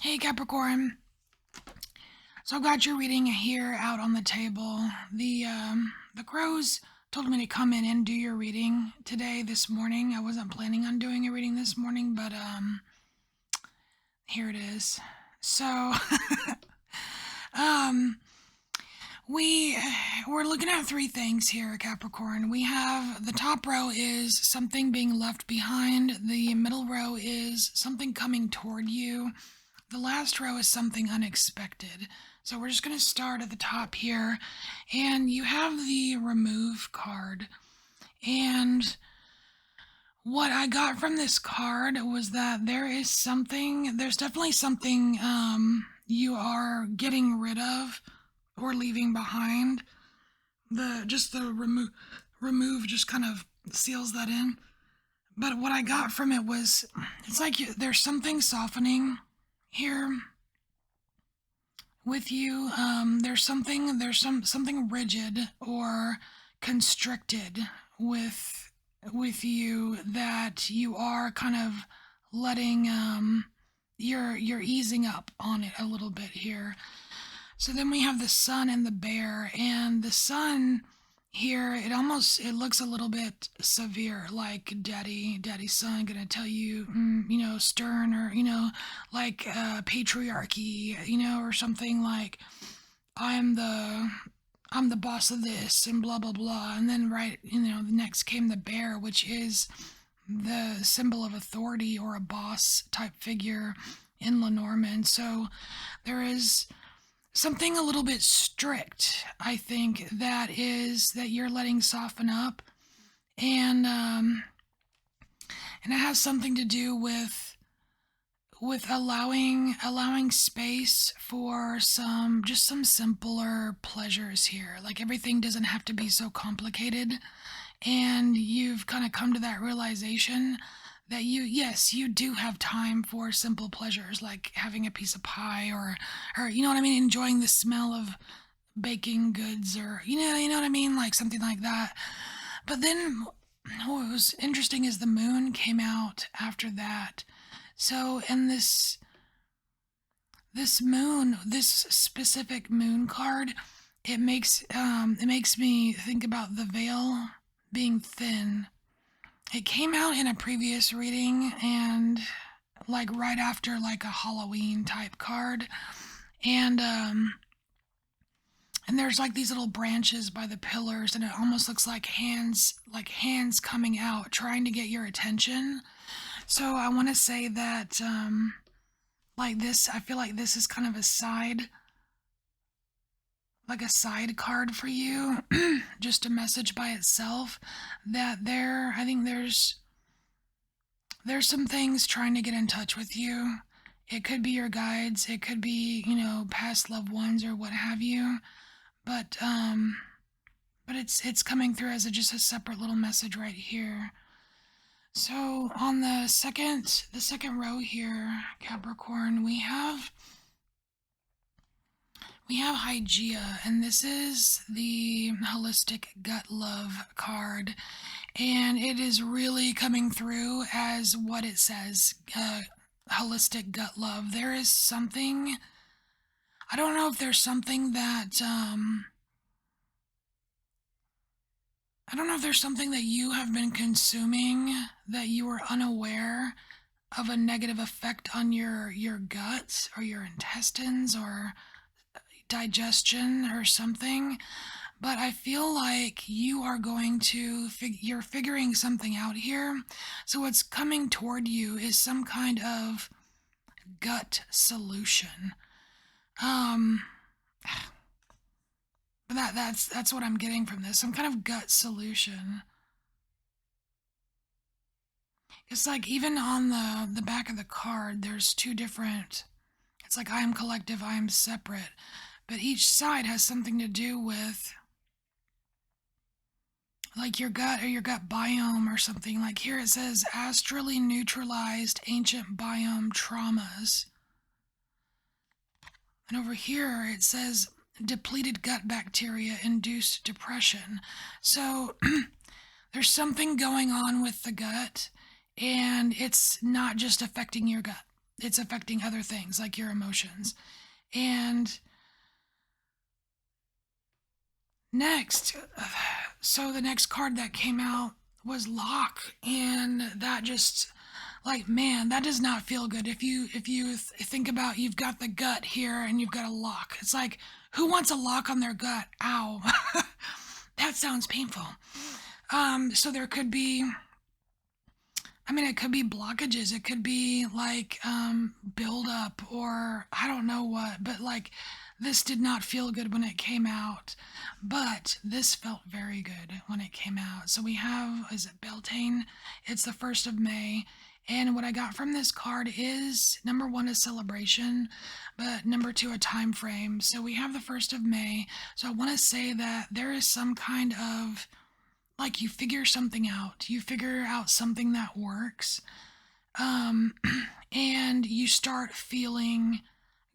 Hey Capricorn, so I've got your reading here out on the table. The crows told me to come in and do your reading today, this morning. I wasn't planning on doing a reading this morning, but here it is. So um we're looking at three things here, Capricorn. We have the top row is something being left behind, the middle row is something coming toward you. The last row is something unexpected. So we're just going to start at the top here. And you have the remove card. And what I got from this card was that there's definitely something you are getting rid of or leaving behind. The remove just kind of seals that in. But what I got from it was, it's like there's something softening here with you. There's something rigid or constricted with you that you are kind of letting you're easing up on it a little bit here. So then we have the sun and the bear, and the sun here, it looks a little bit severe, like daddy's son gonna tell you, stern, or like patriarchy, or something like I'm the I'm the boss of this and blah blah blah. And then the next came the bear, which is the symbol of authority or a boss type figure in Lenormand. So there is something a little bit strict, I think, that you're letting soften up, and it has something to do with allowing space for some simpler pleasures here. Like everything doesn't have to be so complicated, and you've kind of come to that realization that you do have time for simple pleasures, like having a piece of pie, or enjoying the smell of baking goods, or you know what I mean, like something like that. But then what was interesting is the moon came out after that. So in this specific moon card, it makes me think about the veil being thin. It came out in a previous reading, and like right after like a Halloween type card, and there's like these little branches by the pillars, and it almost looks like hands coming out trying to get your attention. So I want to say that like this, I feel like this is kind of a side card for you, just a message by itself, that I think there's some things trying to get in touch with you. It could be your guides, it could be, past loved ones or what have you, but it's coming through as just a separate little message right here. So on the second row here, Capricorn, we have Hygeia, and this is the holistic gut love card, and it is really coming through as what it says, holistic gut love. There is something, I don't know if there's something that I don't know if there's something that you have been consuming that you were unaware of a negative effect on your guts or your intestines or digestion or something. But I feel like you are going to you're figuring something out here. So what's coming toward you is some kind of gut solution. But that's what I'm getting from this. Some kind of gut solution. It's like even on the back of the card, there's two different. It's like I am collective, I am separate. But each side has something to do with like your gut or your gut biome or something. Like here it says astrally neutralized ancient biome traumas. And over here it says depleted gut bacteria induced depression. So there's something going on with the gut, and it's not just affecting your gut. it's affecting other things like your emotions. And next, so the next card that came out was lock, and that just, like, man, that does not feel good. If you think about, you've got the gut here and you've got a lock. It's like, who wants a lock on their gut? Ow. That sounds painful. So there could be, I mean, it could be blockages. It could be like buildup, or I don't know what, but like this did not feel good when it came out. But this felt very good when it came out. So we have, is it Beltane? It's the 1st of May. And what I got from this card is number one, a celebration, but number two, a time frame. So we have the 1st of May. So I want to say that there is some kind of, like, you figure something out. You figure out something that works. Um, and you start feeling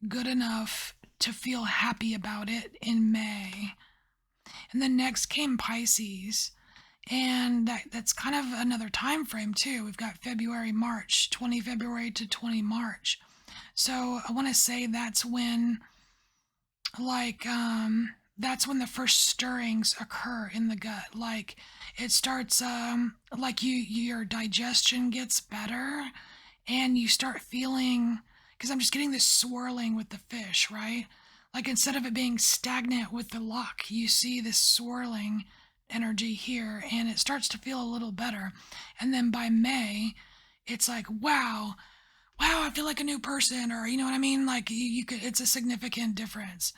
good enough to feel happy about it in May. And then next came Pisces. And that's kind of another time frame too. We've got February, March, 20 February to 20 March. So I want to say that's when, like, that's when the first stirrings occur in the gut. Like, it starts, like, your digestion gets better, and you start feeling, because I'm just getting this swirling with the fish, right? Like, instead of it being stagnant with the lock, you see this swirling energy here, and it starts to feel a little better. And then by May, it's like, wow, I feel like a new person, or you know what I mean? Like, you could, it's a significant difference.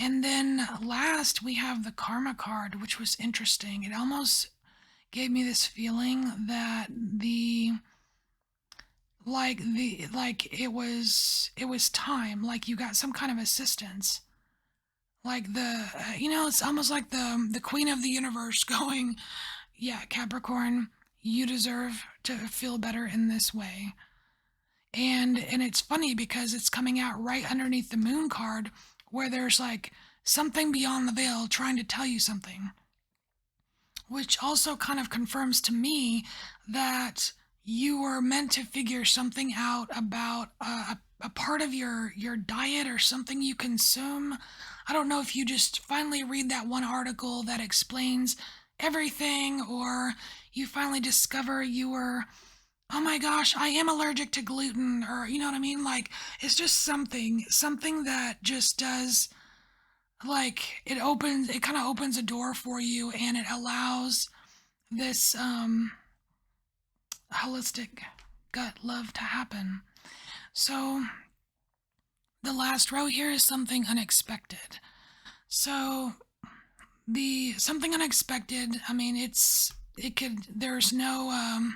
And then last, we have the Karma card, which was interesting. It almost gave me this feeling that it was time, like you got some kind of assistance, like it's almost like the queen of the universe going, yeah, Capricorn, you deserve to feel better in this way. And it's funny because it's coming out right underneath the moon card, where there's like something beyond the veil trying to tell you something, which also kind of confirms to me that you were meant to figure something out about a part of your diet or something you consume. I don't know if you just finally read that one article that explains everything, or you finally discover you were, oh my gosh, I am allergic to gluten, or you know what I mean? Like, it's just something that just does, like, it kind of opens a door for you, and it allows this holistic gut love to happen. So the last row here is something unexpected. So the something unexpected, I mean, there's no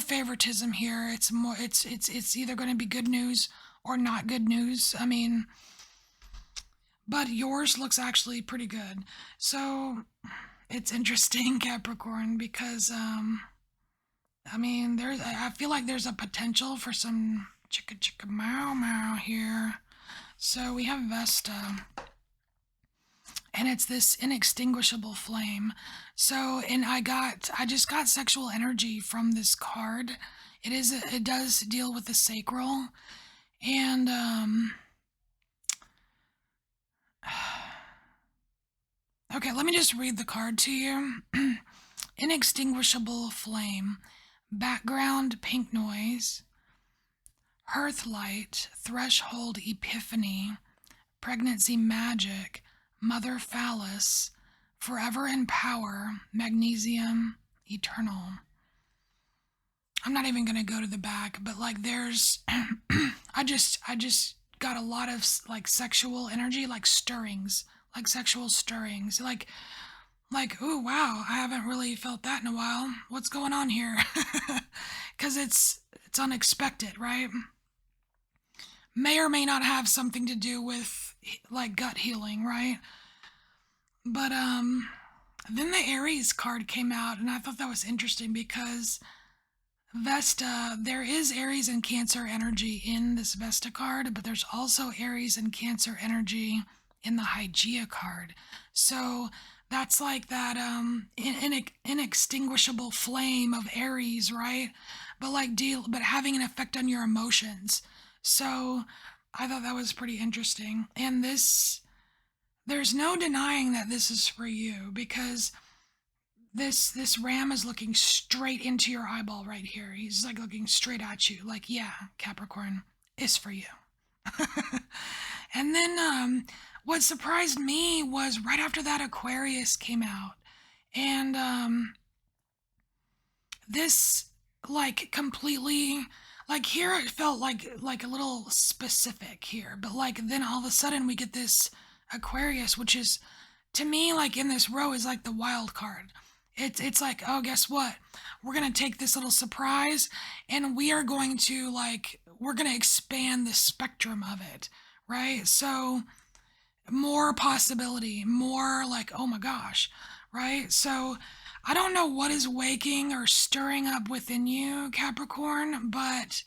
favoritism here. It's either going to be good news or not good news. I mean, but yours looks actually pretty good. So it's interesting, Capricorn, because I mean, I feel like there's a potential for some chicka chicka meow meow here. So we have Vesta, and it's this inextinguishable flame. So, and I just got sexual energy from this card. It does deal with the sacral, and okay, let me just read the card to you. Inextinguishable flame, background pink noise, hearth light, threshold epiphany, pregnancy magic, mother phallus, forever in power, magnesium, eternal. I'm not even gonna go to the back, but like there's, I just got a lot of like sexual energy, like stirrings, like sexual stirrings, like, oh wow, I haven't really felt that in a while. What's going on here? Because it's unexpected, right? May or may not have something to do with like gut healing, right? But then the Aries card came out, and I thought that was interesting because Vesta, there is Aries and Cancer energy in this Vesta card, but there's also Aries and Cancer energy in the Hygeia card. So that's like that inextinguishable flame of Aries, right? but like but having an effect on your emotions. So I thought that was pretty interesting. And there's no denying that this is for you, because this ram is looking straight into your eyeball right here. He's like looking straight at you, like, yeah, Capricorn, is for you. And then what surprised me was right after that Aquarius came out, and this like completely, like, here it felt like a little specific here, but like then all of a sudden we get this Aquarius, which is, to me, like in this row, is like the wild card. It's like, oh, guess what? We're gonna take this little surprise, and we are going to, like, we're gonna expand the spectrum of it, right? So more possibility, more like, oh my gosh, right? So I don't know what is waking or stirring up within you, Capricorn, but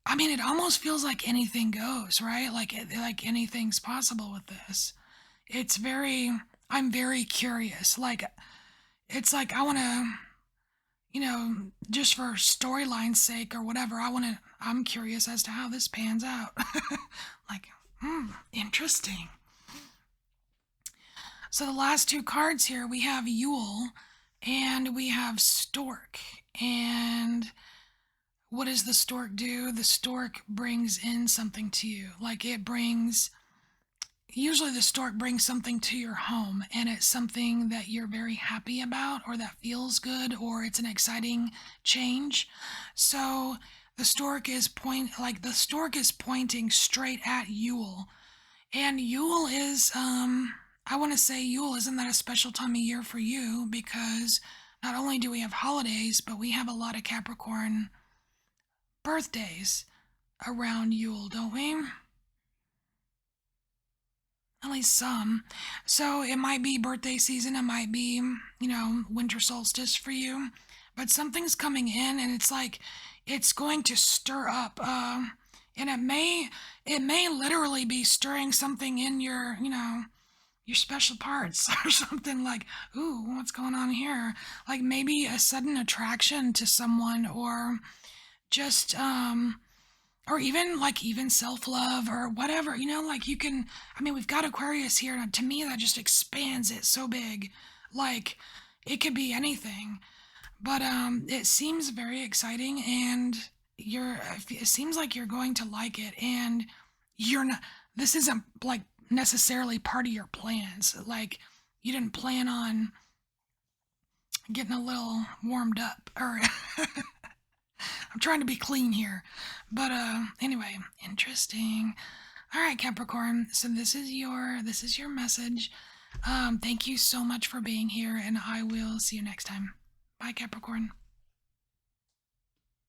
I mean, it almost feels like anything goes, right? Like anything's possible with this. It's very, I'm very curious. Like, it's like I want to, just for storyline's sake or whatever, I'm curious as to how this pans out. Like, interesting. So the last two cards here, we have Yule and we have Stork. And what does the stork do? The stork brings in something to you. Like, it brings, usually the stork brings something to your home, and it's something that you're very happy about, or that feels good, or it's an exciting change. So the stork is pointing straight at Yule. And Yule is, I want to say, Yule, isn't that a special time of year for you? Because not only do we have holidays, but we have a lot of Capricorn birthdays around Yule, don't we? At least some. So it might be birthday season, it might be, winter solstice for you. But something's coming in, and it's like it's going to stir up, and it may literally be stirring something in your special parts or something, like, ooh, what's going on here? Like maybe a sudden attraction to someone, or just or even self-love or whatever, like you can, I mean, we've got Aquarius here, and to me that just expands it so big. Like, it could be anything, but it seems very exciting, and it seems like you're going to like it, and you're not, this isn't like necessarily part of your plans. Like, you didn't plan on getting a little warmed up, or I'm trying to be clean here. But anyway, interesting. All right, Capricorn. So this is your message. Thank you so much for being here, and I will see you next time. Bye, Capricorn.